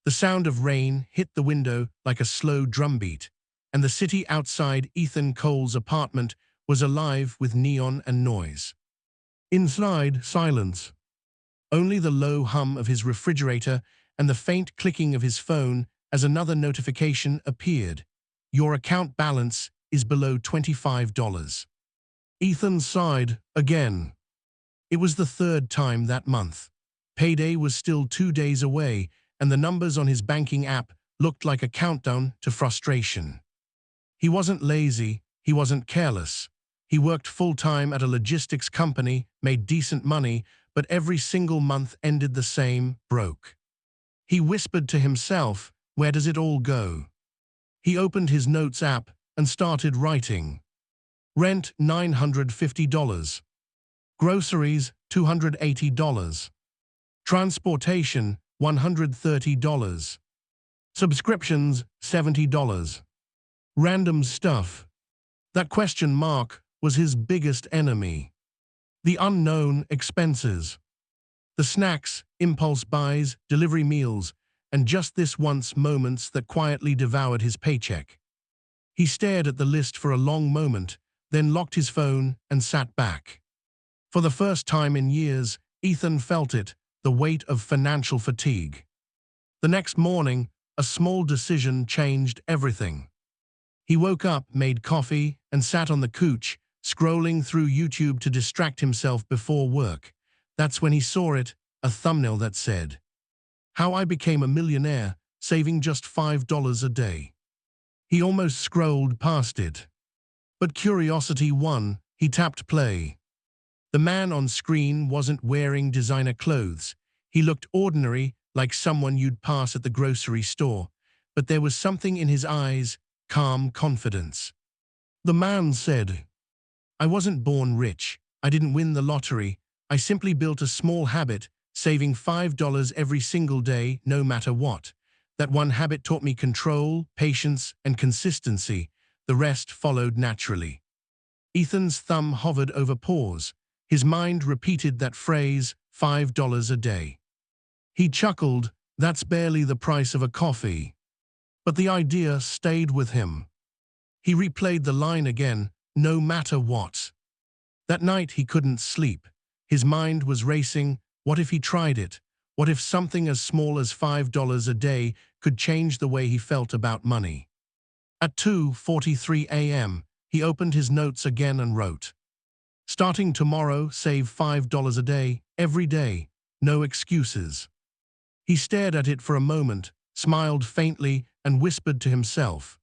The sound of rain hit the window like a slow drumbeat, and the city outside Ethan Cole's apartment was alive with neon and noise. Inside, silence. Only the low hum of his refrigerator and the faint clicking of his phone as another notification appeared. Your account balance is below $25. Ethan sighed again. It was the third time that month. Payday was still 2 days away, and the numbers on his banking app looked like a countdown to frustration. He wasn't lazy, he wasn't careless. He worked full-time at a logistics company, made decent money, but every single month ended the same, broke. He whispered to himself, where does it all go? He opened his notes app and started writing. Rent, $950. Groceries, $280. Transportation, $130. Subscriptions, $70. Random stuff. That question mark was his biggest enemy. The unknown expenses. The snacks, impulse buys, delivery meals, and just this once moments that quietly devoured his paycheck. He stared at the list for a long moment, then locked his phone and sat back. For the first time in years, Ethan felt it, the weight of financial fatigue. The next morning, a small decision changed everything. He woke up, made coffee, and sat on the couch, scrolling through YouTube to distract himself before work. That's when he saw it, a thumbnail that said, "How I Became a Millionaire, Saving Just $5 a Day." He almost scrolled past it. But curiosity won. He tapped play. The man on screen wasn't wearing designer clothes. He looked ordinary, like someone you'd pass at the grocery store. But there was something in his eyes, calm confidence. The man said, "I wasn't born rich. I didn't win the lottery. I simply built a small habit, saving $5 every single day, no matter what. That one habit taught me control, patience, and consistency. The rest followed naturally." Ethan's thumb hovered over pause. His mind repeated that phrase, $5 a day. He chuckled, that's barely the price of a coffee. But the idea stayed with him. He replayed the line again, no matter what. That night he couldn't sleep. His mind was racing. What if he tried it? What if something as small as $5 a day could change the way he felt about money? At 2:43 a.m., he opened his notes again and wrote, "Starting tomorrow, save $5 a day, every day, no excuses." He stared at it for a moment, smiled faintly, and whispered to himself,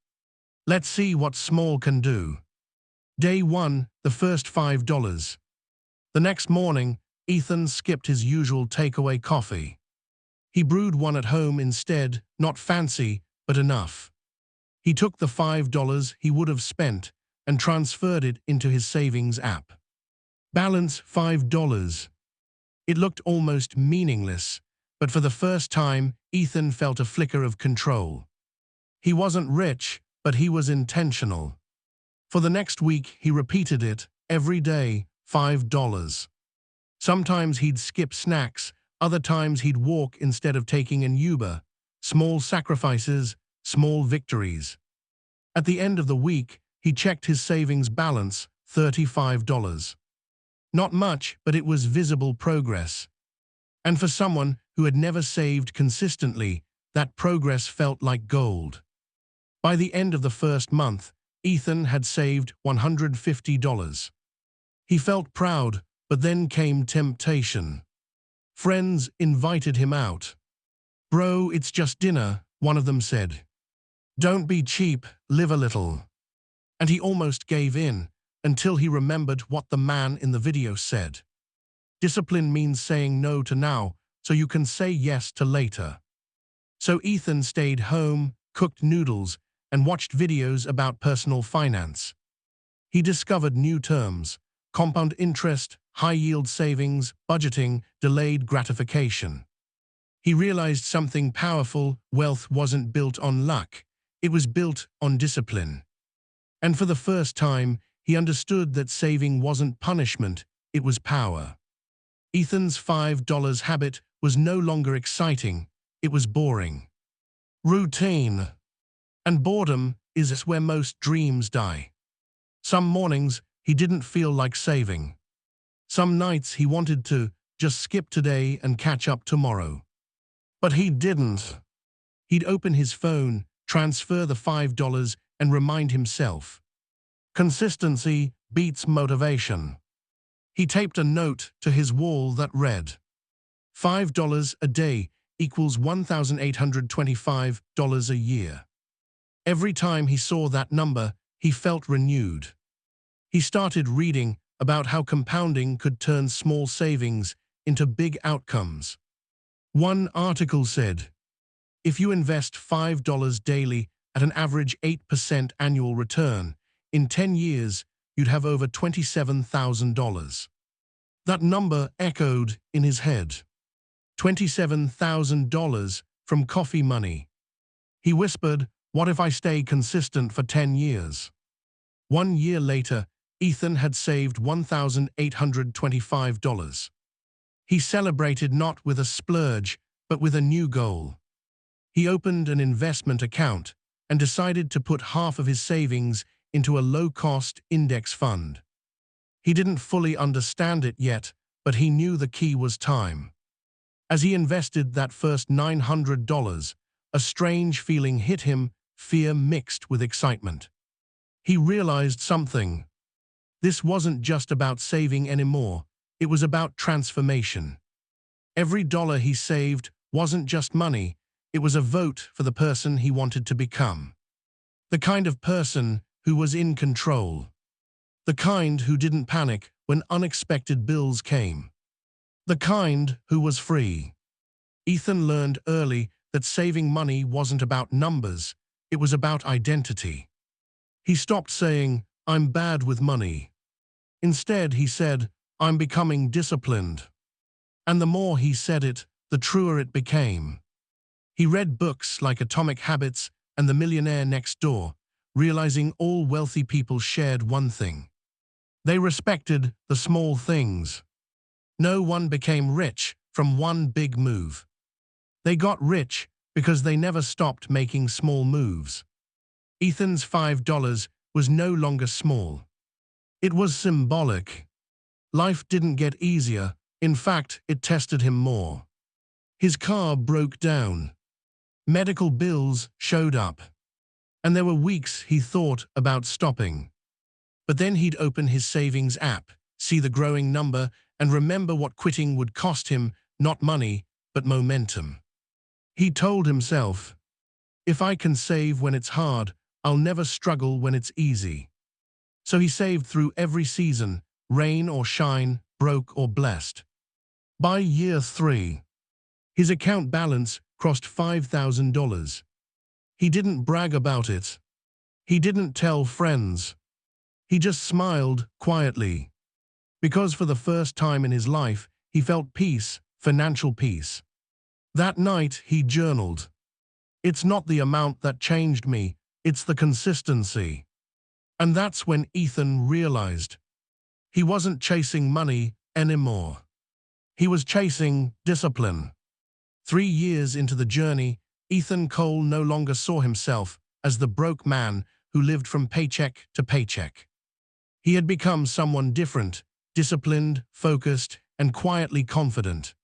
"Let's see what small can do." Day 1, the first $5. The next morning, Ethan skipped his usual takeaway coffee. He brewed one at home instead, not fancy, but enough. He took the $5 he would have spent and transferred it into his savings app. Balance $5. It looked almost meaningless, but for the first time, Ethan felt a flicker of control. He wasn't rich, but he was intentional. For the next week, he repeated it, every day, $5. Sometimes he'd skip snacks, other times he'd walk instead of taking an Uber. Small sacrifices, small victories. At the end of the week, he checked his savings balance, $35. Not much, but it was visible progress. And for someone who had never saved consistently, that progress felt like gold. By the end of the first month, Ethan had saved $150. He felt proud, but then came temptation. Friends invited him out. "Bro, it's just dinner," one of them said. "Don't be cheap, live a little." And he almost gave in, until he remembered what the man in the video said. Discipline means saying no to now, so you can say yes to later. So Ethan stayed home, cooked noodles, and watched videos about personal finance. He discovered new terms: compound interest, high-yield savings, budgeting, delayed gratification. He realized something powerful: wealth wasn't built on luck, it was built on discipline. And for the first time, he understood that saving wasn't punishment, it was power. Ethan's $5 habit was no longer exciting, it was boring. Routine and boredom is where most dreams die. Some mornings he didn't feel like saving. Some nights he wanted to just skip today and catch up tomorrow. But he didn't. He'd open his phone, transfer the $5 and remind himself. Consistency beats motivation. He taped a note to his wall that read, $5 a day equals $1,825 a year. Every time he saw that number, he felt renewed. He started reading about how compounding could turn small savings into big outcomes. One article said, if you invest $5 daily at an average 8% annual return, in 10 years, you'd have over $27,000. That number echoed in his head. $27,000 from coffee money. He whispered, what if I stay consistent for 10 years? 1 year later, Ethan had saved $1,825. He celebrated not with a splurge, but with a new goal. He opened an investment account and decided to put half of his savings into a low-cost index fund. He didn't fully understand it yet, but he knew the key was time. As he invested that first $900, a strange feeling hit him, fear mixed with excitement. He realized something. This wasn't just about saving anymore, it was about transformation. Every dollar he saved wasn't just money, it was a vote for the person he wanted to become. The kind of person who was in control. The kind who didn't panic when unexpected bills came. The kind who was free. Ethan learned early that saving money wasn't about numbers, it was about identity. He stopped saying, I'm bad with money. Instead, he said, I'm becoming disciplined. And the more he said it, the truer it became. He read books like Atomic Habits and The Millionaire Next Door, realizing all wealthy people shared one thing. They respected the small things. No one became rich from one big move. They got rich because they never stopped making small moves. Ethan's $5 was no longer small. It was symbolic. Life didn't get easier. In fact, it tested him more. His car broke down. Medical bills showed up. And there were weeks he thought about stopping. But then he'd open his savings app, see the growing number, and remember what quitting would cost him, not money, but momentum. He told himself, if I can save when it's hard, I'll never struggle when it's easy. So he saved through every season, rain or shine, broke or blessed. By year 3, his account balance crossed $5,000. He didn't brag about it. He didn't tell friends. He just smiled quietly. Because for the first time in his life, he felt peace, financial peace. That night, he journaled. It's not the amount that changed me, it's the consistency. And that's when Ethan realized he wasn't chasing money anymore. He was chasing discipline. 3 years into the journey, Ethan Cole no longer saw himself as the broke man who lived from paycheck to paycheck. He had become someone different, disciplined, focused, and quietly confident.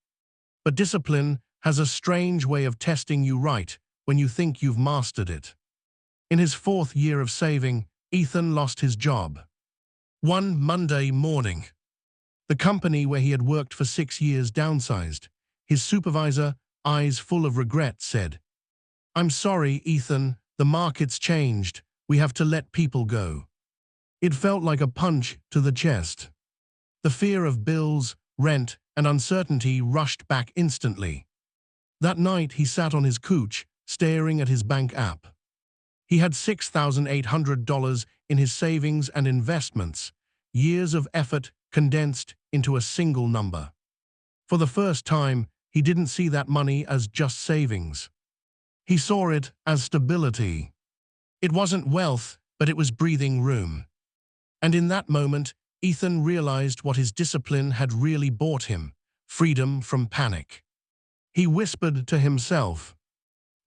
But discipline has a strange way of testing you right when you think you've mastered it. In his 4th year of saving, Ethan lost his job. One Monday morning, the company where he had worked for 6 years downsized. His supervisor, eyes full of regret, said, I'm sorry, Ethan, the market's changed. We have to let people go. It felt like a punch to the chest. The fear of bills, rent, and uncertainty rushed back instantly. That night, he sat on his couch, staring at his bank app. He had $6,800 in his savings and investments, years of effort condensed into a single number. For the first time, he didn't see that money as just savings. He saw it as stability. It wasn't wealth, but it was breathing room. And in that moment, Ethan realized what his discipline had really bought him: freedom from panic. He whispered to himself,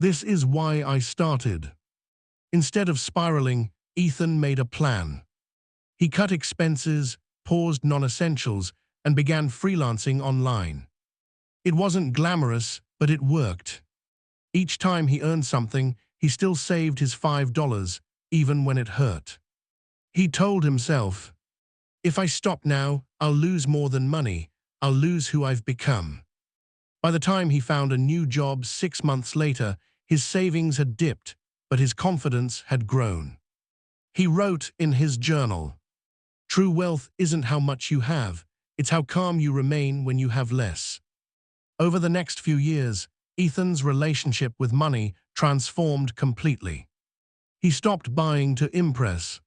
This is why I started. Instead of spiraling, Ethan made a plan. He cut expenses, paused non-essentials, and began freelancing online. It wasn't glamorous, but it worked. Each time he earned something, he still saved his $5, even when it hurt. He told himself, if I stop now, I'll lose more than money. I'll lose who I've become. By the time he found a new job 6 months later, his savings had dipped, but his confidence had grown. He wrote in his journal, "True wealth isn't how much you have, it's how calm you remain when you have less." Over the next few years, Ethan's relationship with money transformed completely. He stopped buying to impress.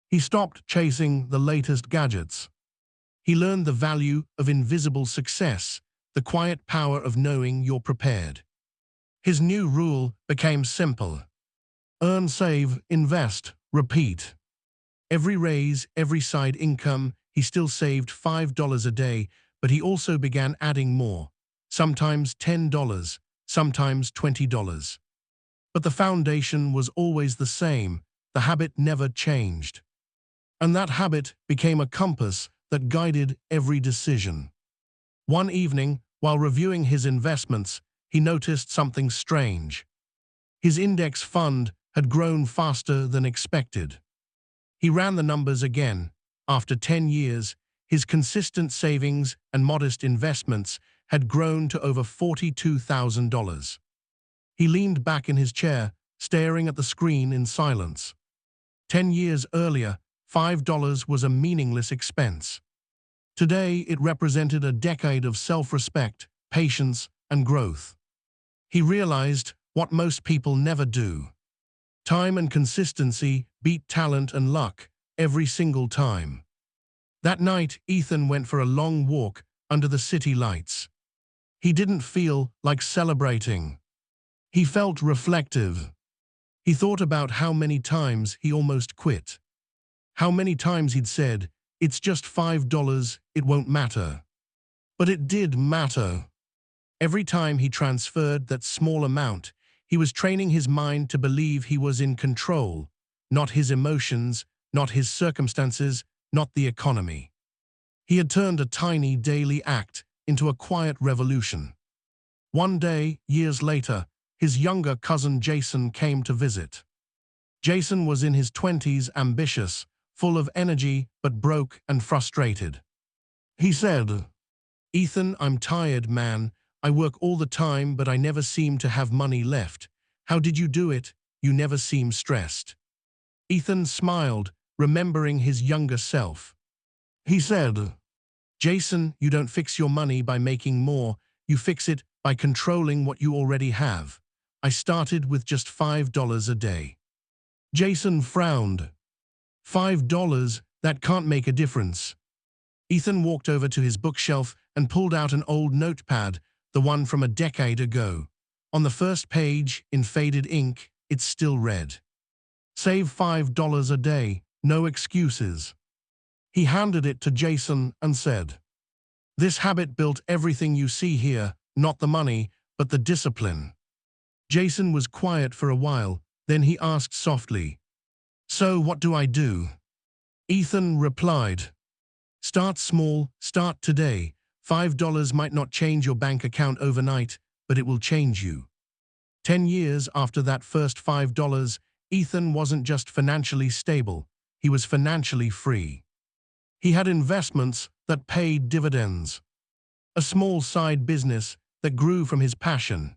He stopped chasing the latest gadgets. He learned the value of invisible success, the quiet power of knowing you're prepared. His new rule became simple. Earn, save, invest, repeat. Every raise, every side income, he still saved $5 a day, but he also began adding more, sometimes $10, sometimes $20. But the foundation was always the same. The habit never changed. And that habit became a compass that guided every decision. One evening, while reviewing his investments, he noticed something strange. His index fund had grown faster than expected. He ran the numbers again. After 10 years, his consistent savings and modest investments had grown to over $42,000. He leaned back in his chair, staring at the screen in silence. 10 years earlier, $5 was a meaningless expense. Today, it represented a decade of self-respect, patience, and growth. He realized what most people never do. Time and consistency beat talent and luck every single time. That night, Ethan went for a long walk under the city lights. He didn't feel like celebrating. He felt reflective. He thought about how many times he almost quit. How many times he'd said, "It's just $5, it won't matter." But it did matter. Every time he transferred that small amount, he was training his mind to believe he was in control, not his emotions, not his circumstances, not the economy. He had turned a tiny daily act into a quiet revolution. One day, years later, his younger cousin Jason came to visit. Jason was in his 20s, ambitious, full of energy, but broke and frustrated. He said, "Ethan, I'm tired, man. I work all the time, but I never seem to have money left. How did you do it? You never seem stressed." Ethan smiled, remembering his younger self. He said, "Jason, you don't fix your money by making more. You fix it by controlling what you already have. I started with just $5 a day." Jason frowned. $5, that can't make a difference. Ethan walked over to his bookshelf and pulled out an old notepad, the one from a decade ago. On the first page, in faded ink, it still read, "Save $5 a day, no excuses." He handed it to Jason and said, "This habit built everything you see here, not the money, but the discipline." Jason was quiet for a while, then he asked softly, "So what do I do?" Ethan replied, "Start small, start today. $5 might not change your bank account overnight, but it will change you." 10 years after that first $5, Ethan wasn't just financially stable, he was financially free. He had investments that paid dividends, a small side business that grew from his passion,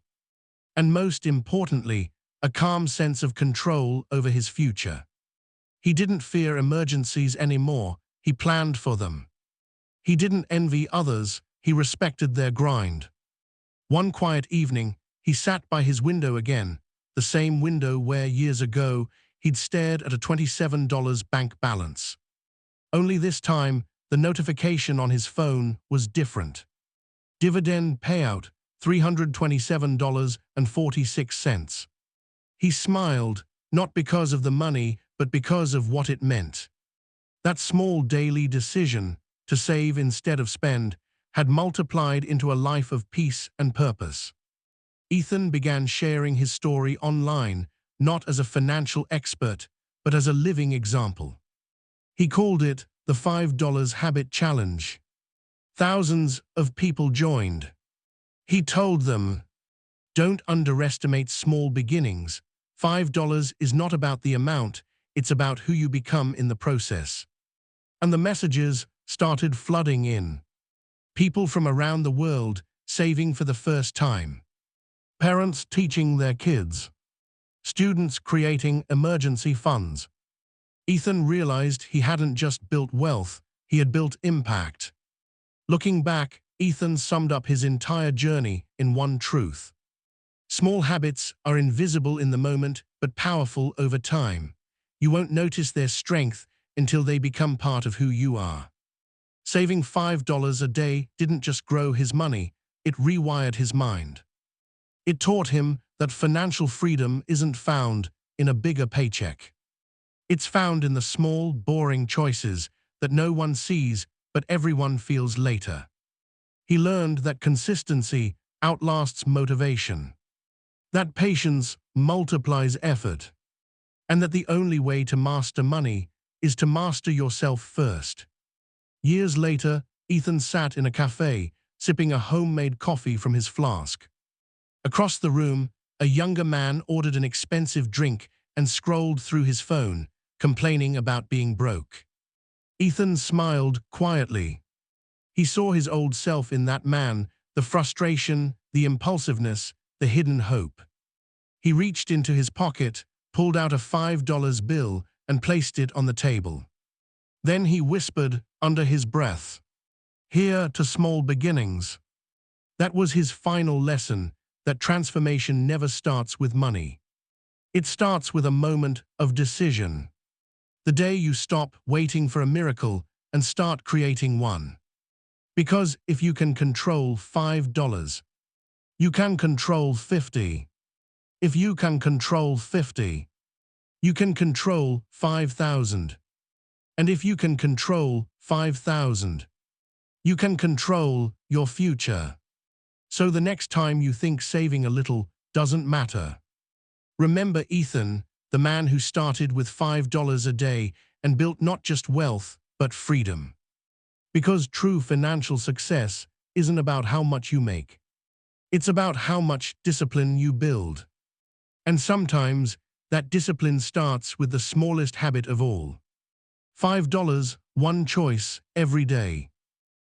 and most importantly, a calm sense of control over his future. He didn't fear emergencies anymore, he planned for them. He didn't envy others, he respected their grind. One quiet evening, he sat by his window again, the same window where years ago he'd stared at a $27 bank balance. Only this time, the notification on his phone was different. Dividend payout, $327.46. He smiled, not because of the money, but because of what it meant. That small daily decision, to save instead of spend, had multiplied into a life of peace and purpose. Ethan began sharing his story online, not as a financial expert, but as a living example. He called it the $5 Habit Challenge. Thousands of people joined. He told them, "Don't underestimate small beginnings. $5 is not about the amount, it's about who you become in the process." And the messages started flooding in. People from around the world saving for the first time. Parents teaching their kids. Students creating emergency funds. Ethan realized he hadn't just built wealth, he had built impact. Looking back, Ethan summed up his entire journey in one truth. Small habits are invisible in the moment, but powerful over time. You won't notice their strength until they become part of who you are. Saving $5 a day didn't just grow his money, it rewired his mind. It taught him that financial freedom isn't found in a bigger paycheck. It's found in the small, boring choices that no one sees but everyone feels later. He learned that consistency outlasts motivation, that patience multiplies effort, and that the only way to master money is to master yourself first. Years later, Ethan sat in a cafe, sipping a homemade coffee from his flask. Across the room, a younger man ordered an expensive drink and scrolled through his phone, complaining about being broke. Ethan smiled quietly. He saw his old self in that man, the frustration, the impulsiveness, the hidden hope. He reached into his pocket, pulled out a $5 bill, and placed it on the table. Then he whispered under his breath, "Here to small beginnings." That was his final lesson, that transformation never starts with money. It starts with a moment of decision. The day you stop waiting for a miracle and start creating one. Because if you can control $5, you can control 50. If you can control 50, you can control 5,000. And if you can control 5,000, you can control your future. So the next time you think saving a little doesn't matter, remember Ethan, the man who started with $5 a day and built not just wealth, but freedom. Because true financial success isn't about how much you make. It's about how much discipline you build. And sometimes that discipline starts with the smallest habit of all. $5, one choice every day.